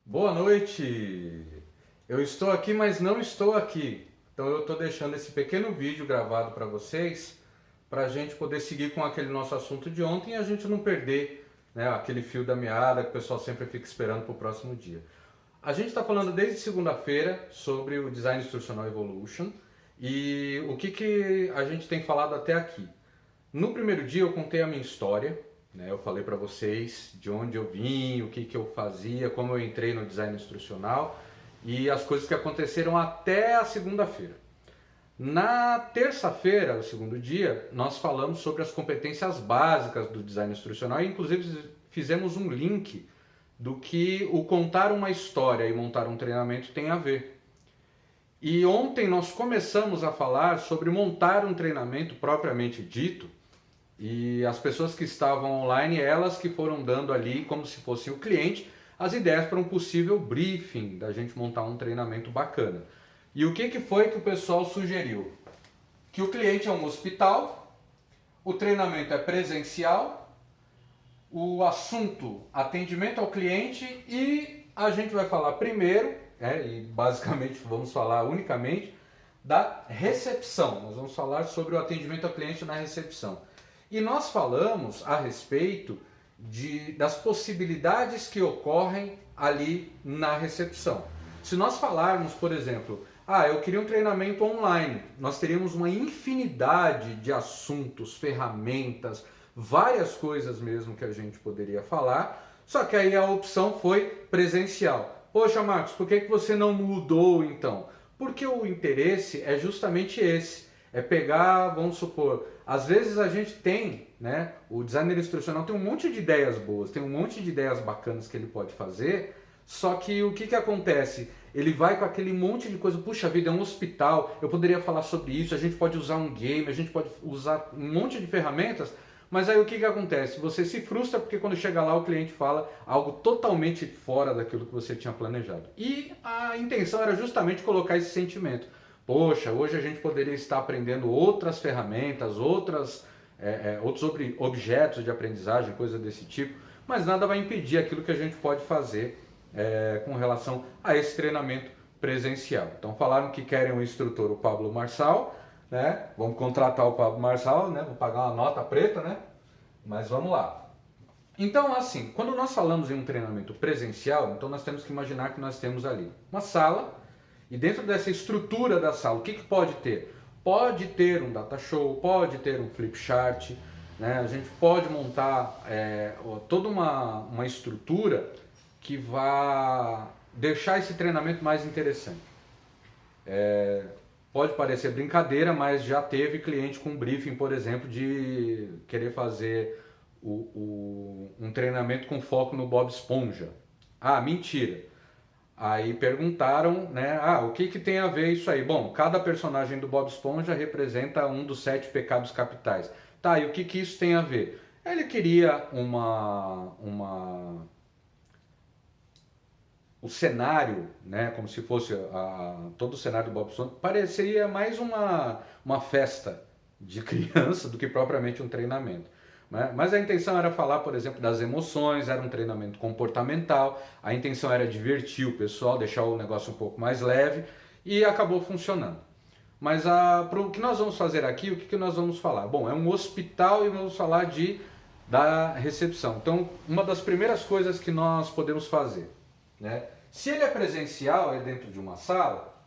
Boa noite! Eu estou aqui, mas não estou aqui. Então eu estou deixando esse pequeno vídeo gravado para vocês, para a gente poder seguir com aquele nosso assunto de ontem e a gente não perder, né, aquele fio da meada que o pessoal sempre fica esperando para o próximo dia. A gente está falando desde segunda-feira sobre o Design Instructional Evolution e o que a gente tem falado até aqui. No primeiro dia eu contei a minha história, né? Eu falei para vocês de onde eu vim, o que eu fazia, como eu entrei no design instrucional e as coisas que aconteceram até a segunda-feira. Na terça-feira, o segundo dia, nós falamos sobre as competências básicas do design instrucional e inclusive fizemos um link do que o contar uma história e montar um treinamento tem a ver. E ontem nós começamos a falar sobre montar um treinamento propriamente dito, e as pessoas que estavam online, elas que foram dando ali, como se fosse o cliente, as ideias para um possível briefing, da gente montar um treinamento bacana. E o que foi que o pessoal sugeriu? Que o cliente é um hospital, o treinamento é presencial, o assunto atendimento ao cliente e a gente vai falar primeiro, e basicamente vamos falar unicamente, da recepção. Nós vamos falar sobre o atendimento ao cliente na recepção. E nós falamos a respeito das possibilidades que ocorrem ali na recepção. Se nós falarmos, por exemplo, eu queria um treinamento online, nós teríamos uma infinidade de assuntos, ferramentas, várias coisas mesmo que a gente poderia falar, só que aí a opção foi presencial. Poxa, Marcos, por que você não mudou então? Porque o interesse é justamente esse, é pegar, vamos supor, às vezes a gente tem, né, o designer instrucional tem um monte de ideias boas, tem um monte de ideias bacanas que ele pode fazer, só que o que acontece? Ele vai com aquele monte de coisa, puxa vida, é um hospital, eu poderia falar sobre isso, a gente pode usar um game, a gente pode usar um monte de ferramentas, mas aí o que acontece? Você se frustra porque quando chega lá o cliente fala algo totalmente fora daquilo que você tinha planejado. E a intenção era justamente colocar esse sentimento. Poxa, hoje a gente poderia estar aprendendo outras ferramentas, outros objetos de aprendizagem, coisa desse tipo, mas nada vai impedir aquilo que a gente pode fazer com relação a esse treinamento presencial. Então falaram que querem o instrutor, o Pablo Marçal, né? Vamos contratar o Pablo Marçal, né? Vou pagar uma nota preta, né? Mas vamos lá. Então, assim, quando nós falamos em um treinamento presencial, então nós temos que imaginar que nós temos ali uma sala, e dentro dessa estrutura da sala, o que pode ter? Pode ter um data show, pode ter um flip chart, né? A gente pode montar toda uma estrutura que vá deixar esse treinamento mais interessante. Pode parecer brincadeira, mas já teve cliente com briefing, por exemplo, de querer fazer um treinamento com foco no Bob Esponja. Mentira. Aí perguntaram, né, o que tem a ver isso aí? Bom, cada personagem do Bob Esponja representa um dos 7 pecados capitais. Tá, e o que isso tem a ver? Ele queria o cenário, né, como se fosse todo o cenário do Bob Esponja, pareceria mais uma festa de criança do que propriamente um treinamento. Né? Mas a intenção era falar, por exemplo, das emoções, era um treinamento comportamental, a intenção era divertir o pessoal, deixar o negócio um pouco mais leve e acabou funcionando. Mas para o que nós vamos fazer aqui, o que nós vamos falar? Bom, é um hospital e vamos falar da recepção. Então, uma das primeiras coisas que nós podemos fazer, né? Se ele é presencial, é dentro de uma sala,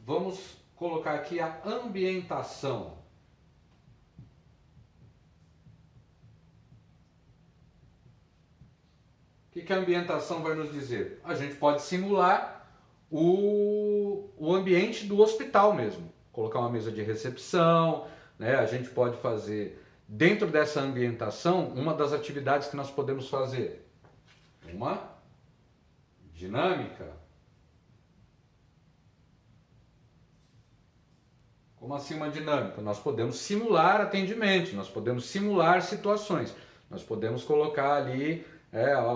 vamos colocar aqui a ambientação. O que a ambientação vai nos dizer? A gente pode simular o ambiente do hospital mesmo. Colocar uma mesa de recepção, né? A gente pode fazer, dentro dessa ambientação, uma das atividades que nós podemos fazer. Uma dinâmica. Como assim uma dinâmica? Nós podemos simular atendimentos, nós podemos simular situações, nós podemos colocar ali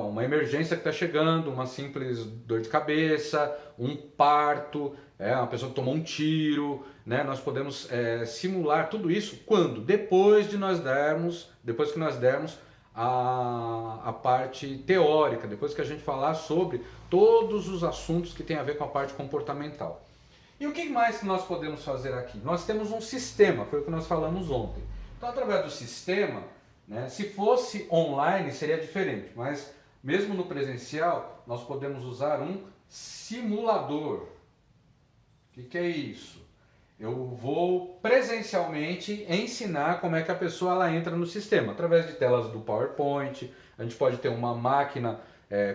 uma emergência que está chegando, uma simples dor de cabeça, um parto, uma pessoa que tomou um tiro, né? Nós podemos simular tudo isso quando? Depois que nós dermos a parte teórica, depois que a gente falar sobre todos os assuntos que tem a ver com a parte comportamental. E o que mais que nós podemos fazer aqui? Nós temos um sistema, foi o que nós falamos ontem. Então, através do sistema, né, se fosse online seria diferente, mas mesmo no presencial, nós podemos usar um simulador. O que é isso? Eu vou presencialmente ensinar como é que a pessoa ela entra no sistema, através de telas do PowerPoint. A gente pode ter uma máquina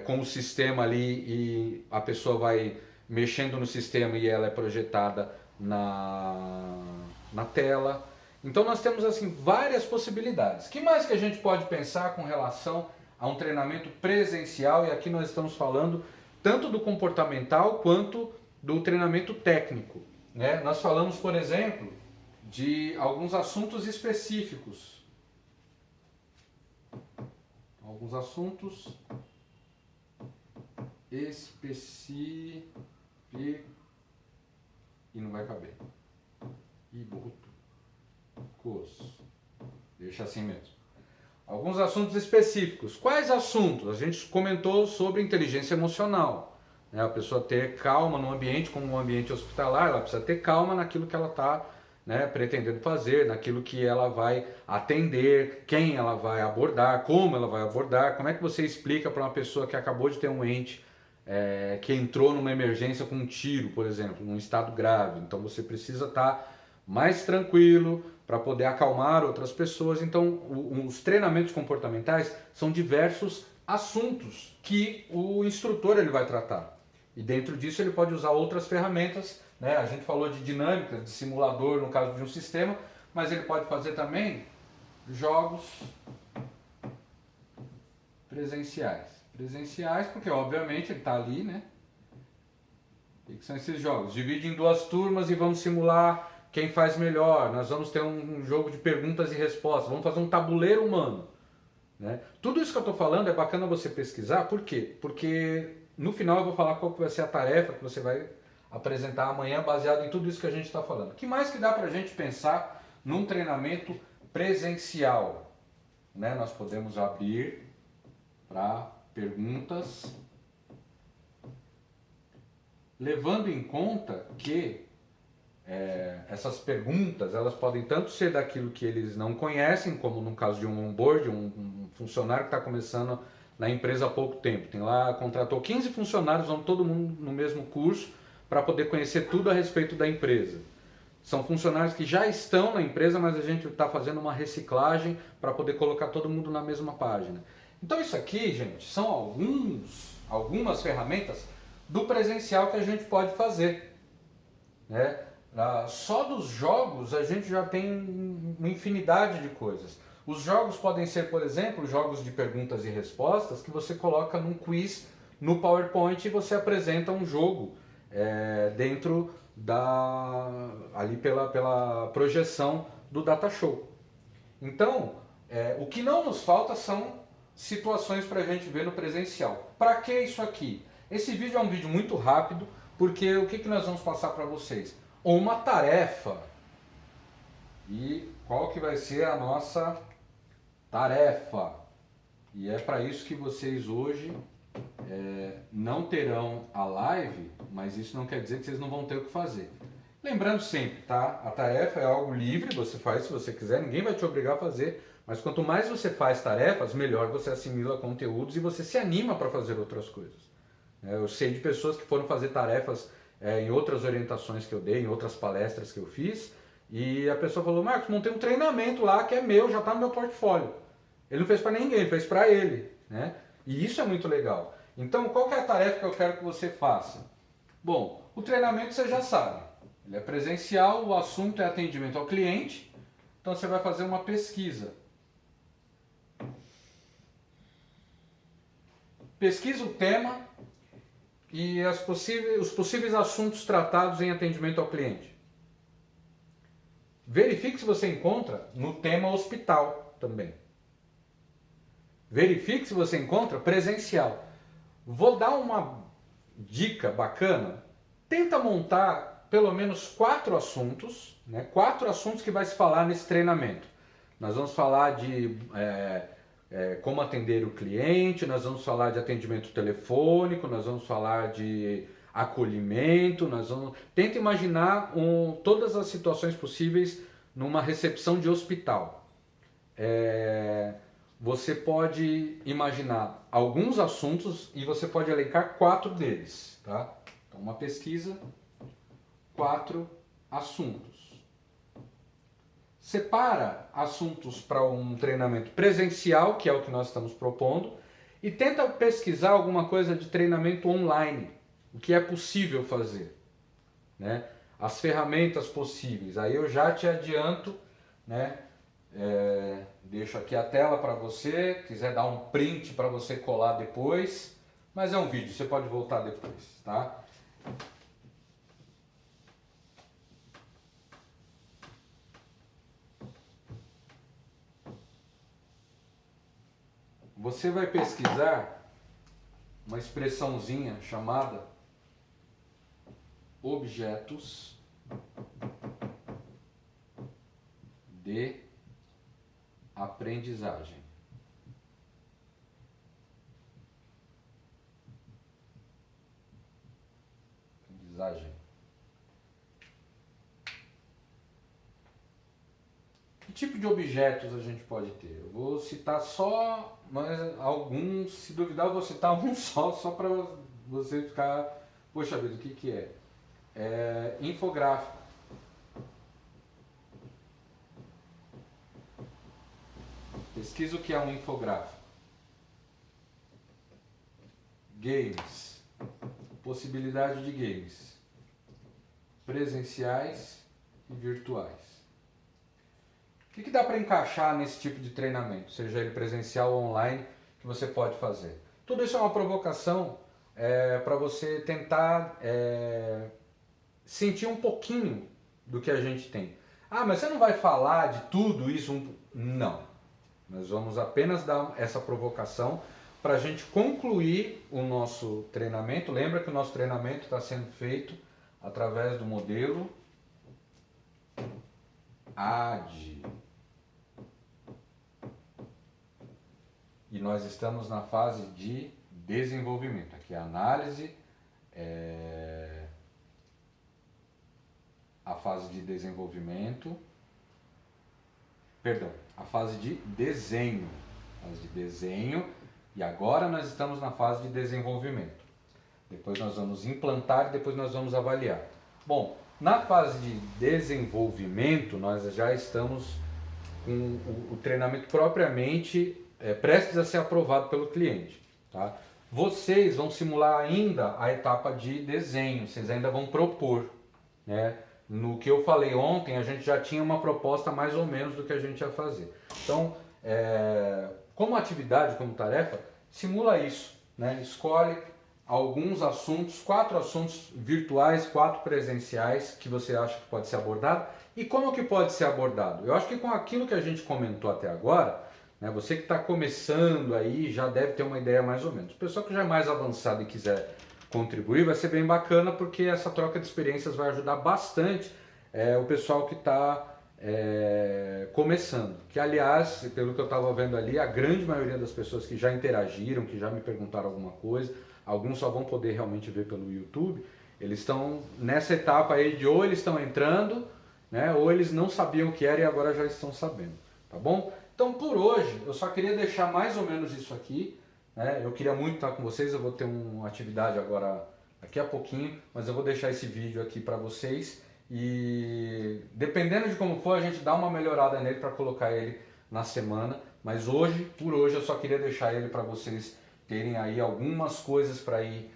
com o sistema ali e a pessoa vai mexendo no sistema e ela é projetada na tela. Então nós temos assim várias possibilidades. O que mais que a gente pode pensar com relação a um treinamento presencial? E aqui nós estamos falando tanto do comportamental quanto do treinamento técnico. Né? Nós falamos, por exemplo, de alguns assuntos específicos. Alguns assuntos específicos. E não vai caber. Deixa assim mesmo. Alguns assuntos específicos. Quais assuntos? A gente comentou sobre inteligência emocional. Né? A pessoa ter calma no ambiente, como um ambiente hospitalar, ela precisa ter calma naquilo que ela está, né, pretendendo fazer, naquilo que ela vai atender, quem ela vai abordar, como ela vai abordar. Como é que você explica para uma pessoa que acabou de ter um ente que entrou numa emergência com um tiro, por exemplo, num estado grave? Então você precisa estar mais tranquilo para poder acalmar outras pessoas. Então os treinamentos comportamentais são diversos assuntos que o instrutor ele vai tratar. E dentro disso ele pode usar outras ferramentas, né? A gente falou de dinâmicas, de simulador no caso de um sistema, mas ele pode fazer também jogos presenciais. Presenciais porque obviamente ele está ali, né? O que são esses jogos? Divide em duas turmas e vamos simular quem faz melhor. Nós vamos ter um jogo de perguntas e respostas, vamos fazer um tabuleiro humano. Né? Tudo isso que eu estou falando é bacana você pesquisar, por quê? Porque no final eu vou falar qual que vai ser a tarefa que você vai apresentar amanhã baseado em tudo isso que a gente está falando. O que mais que dá para a gente pensar num treinamento presencial? Né? Nós podemos abrir para perguntas, levando em conta que essas perguntas elas podem tanto ser daquilo que eles não conhecem, como no caso de um onboard, um funcionário que está começando na empresa há pouco tempo. Tem lá, contratou 15 funcionários, vão todo mundo no mesmo curso para poder conhecer tudo a respeito da empresa. São funcionários que já estão na empresa, mas a gente está fazendo uma reciclagem para poder colocar todo mundo na mesma página. Então isso aqui, gente, são algumas ferramentas do presencial que a gente pode fazer. Né? Só dos jogos a gente já tem uma infinidade de coisas. Os jogos podem ser, por exemplo, jogos de perguntas e respostas que você coloca num quiz no PowerPoint e você apresenta um jogo dentro ali pela projeção do Data Show. Então, o que não nos falta são situações para a gente ver no presencial. Para que isso aqui? Esse vídeo é um vídeo muito rápido, porque o que nós vamos passar para vocês? Uma tarefa. E qual que vai ser a nossa tarefa? E é para isso que vocês hoje não terão a live, mas isso não quer dizer que vocês não vão ter o que fazer. Lembrando sempre, tá? A tarefa é algo livre, você faz se você quiser, ninguém vai te obrigar a fazer, mas quanto mais você faz tarefas, melhor você assimila conteúdos e você se anima para fazer outras coisas. Eu sei de pessoas que foram fazer tarefas em outras orientações que eu dei, em outras palestras que eu fiz, e a pessoa falou: Marcos, montei um treinamento lá que é meu, já está no meu portfólio. Ele não fez para ninguém, ele fez para ele. Né? E isso é muito legal. Então, qual que é a tarefa que eu quero que você faça? Bom, o treinamento você já sabe. Ele é presencial, o assunto é atendimento ao cliente, então você vai fazer uma pesquisa. Pesquisa o tema e os possíveis assuntos tratados em atendimento ao cliente. Verifique se você encontra no tema hospital também. Verifique se você encontra presencial. Vou dar uma dica bacana. Tenta montar pelo menos 4 assuntos, né? 4 assuntos que vai se falar nesse treinamento. Nós vamos falar de como atender o cliente, nós vamos falar de atendimento telefônico, nós vamos falar de acolhimento, Tenta imaginar todas as situações possíveis numa recepção de hospital. Você pode imaginar alguns assuntos e você pode elencar 4 deles, tá? Então, uma pesquisa, 4 assuntos. Separa assuntos para um treinamento presencial, que é o que nós estamos propondo, e tenta pesquisar alguma coisa de treinamento online, o que é possível fazer, né? As ferramentas possíveis. Aí eu já te adianto, né? Deixo aqui a tela para você, quiser dar um print para você colar depois, mas é um vídeo, você pode voltar depois, tá? Você vai pesquisar uma expressãozinha chamada objetos de aprendizagem. Que tipo de objetos a gente pode ter? Eu vou citar só alguns, se duvidar eu vou citar um só para você ficar, poxa vida, o que é? Infográfico. Pesquisa o que é um infográfico. Games. Possibilidade de games. Presenciais e virtuais. O que dá para encaixar nesse tipo de treinamento, seja ele presencial ou online, que você pode fazer? Tudo isso é uma provocação para você tentar sentir um pouquinho do que a gente tem. Ah, mas você não vai falar de tudo isso? Não. Nós vamos apenas dar essa provocação para a gente concluir o nosso treinamento. Lembra que o nosso treinamento está sendo feito através do modelo ADE. E nós estamos na fase de desenvolvimento. Aqui a análise, a fase de desenvolvimento, perdão, a fase de desenho. E agora nós estamos na fase de desenvolvimento. Depois nós vamos implantar e depois nós vamos avaliar. Bom, na fase de desenvolvimento nós já estamos com o treinamento propriamente prestes a ser aprovado pelo cliente, tá? Vocês vão simular ainda a etapa de desenho, vocês ainda vão propor, né? No que eu falei ontem, a gente já tinha uma proposta mais ou menos do que a gente ia fazer. Então, como atividade, como tarefa, simula isso, né? Escolhe alguns assuntos, 4 assuntos virtuais, 4 presenciais que você acha que pode ser abordado. E como que pode ser abordado? Eu acho que com aquilo que a gente comentou até agora, né, você que está começando aí já deve ter uma ideia mais ou menos. O pessoal que já é mais avançado e quiser contribuir vai ser bem bacana, porque essa troca de experiências vai ajudar bastante o pessoal que está começando. Que, aliás, pelo que eu estava vendo ali, a grande maioria das pessoas que já interagiram, que já me perguntaram alguma coisa, alguns só vão poder realmente ver pelo YouTube, eles estão nessa etapa aí de ou eles estão entrando, né, ou eles não sabiam o que era e agora já estão sabendo, tá bom? Então, por hoje, eu só queria deixar mais ou menos isso aqui, né? Eu queria muito estar com vocês, eu vou ter uma atividade agora daqui a pouquinho, mas eu vou deixar esse vídeo aqui para vocês e dependendo de como for, a gente dá uma melhorada nele para colocar ele na semana, mas hoje, por hoje, eu só queria deixar ele para vocês terem aí algumas coisas para ir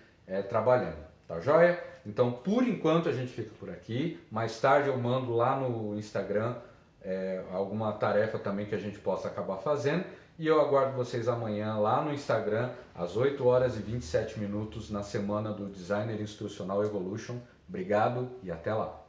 trabalhando, tá joia? Então, por enquanto, a gente fica por aqui, mais tarde eu mando lá no Instagram alguma tarefa também que a gente possa acabar fazendo. E eu aguardo vocês amanhã lá no Instagram, às 8 horas e 27 minutos, na semana do Designer Instrucional Evolution. Obrigado e até lá!